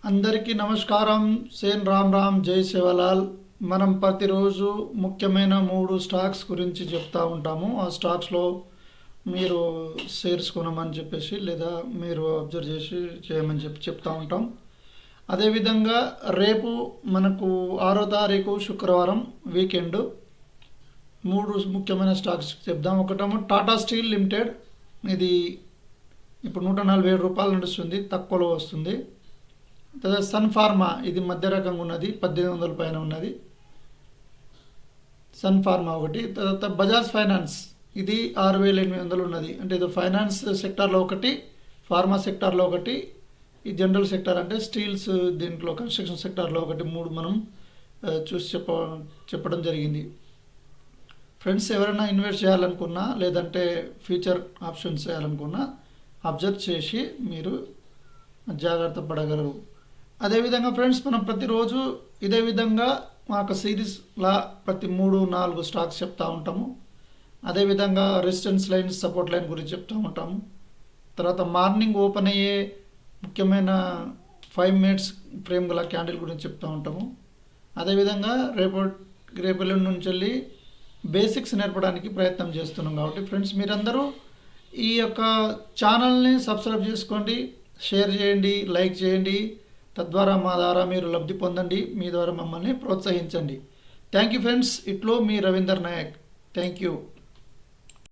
అందరికీ నమస్కారం. సేన్ రామ్ రామ్, జై శివలాల్. మనం ప్రతిరోజు ముఖ్యమైన 3 స్టాక్స్ గురించి చెప్తా ఉంటాము. ఆ స్టాక్స్లో మీరు షేర్స్ కొనమని చెప్పేసి లేదా మీరు అబ్జర్వ్ చేసి చేయమని చెప్తా ఉంటాం. అదేవిధంగా రేపు మనకు 6వ తారీఖు శుక్రవారం వీకెండ్ 3 ముఖ్యమైన స్టాక్స్ చెప్దాం. ఒకటేమో టాటా స్టీల్ లిమిటెడ్. ఇది ఇప్పుడు 147 రూపాయలు నడుస్తుంది, తక్కువలో వస్తుంది. తర్వాత సన్ ఫార్మా, ఇది మధ్య రకంగా ఉన్నది, 1800 పైన ఉన్నది సన్ ఫార్మా ఒకటి. తర్వాత బజాజ్ ఫైనాన్స్, ఇది 6800 ఉన్నది. అంటే ఇది ఫైనాన్స్ సెక్టార్లో ఒకటి, ఫార్మా సెక్టార్లో ఒకటి, ఈ జనరల్ సెక్టార్ అంటే స్టీల్స్, దీంట్లో కన్స్ట్రక్షన్ సెక్టార్లో ఒకటి. 3 మనం చూసి చెప్పడం జరిగింది. ఫ్రెండ్స్, ఎవరైనా ఇన్వెస్ట్ చేయాలనుకున్నా లేదంటే ఫ్యూచర్ ఆప్షన్స్ చేయాలనుకున్నా అబ్జర్వ్ చేసి మీరు జాగ్రత్త పడగలరు. అదేవిధంగా ఫ్రెండ్స్, మనం ప్రతిరోజు ఇదే విధంగా మాకు సిరీస్లా ప్రతి 3-4 స్టాక్స్ చెప్తూ ఉంటాము. అదేవిధంగా రెసిస్టెన్స్ లైన్, సపోర్ట్ లైన్ గురించి చెప్తూ ఉంటాము. తర్వాత మార్నింగ్ ఓపెన్ అయ్యే ముఖ్యమైన 5 మినిట్స్ ఫ్రేమ్ గల క్యాండిల్ గురించి చెప్తూ ఉంటాము. అదేవిధంగా రేపటి నుంచి వెళ్ళి బేసిక్స్ నేర్పడానికి ప్రయత్నం చేస్తున్నాం. కాబట్టి ఫ్రెండ్స్, మీరందరూ ఈ యొక్క ఛానల్ని సబ్స్క్రైబ్ చేసుకోండి, షేర్ చేయండి, లైక్ చేయండి. తద్వారా మా ద్వారా మీరు లబ్ధి పొందండి, మీ ద్వారా మమ్మల్ని ప్రోత్సహించండి. Thank you friends. ఇట్లో మీ రవీందర్ నాయక్. Thank you.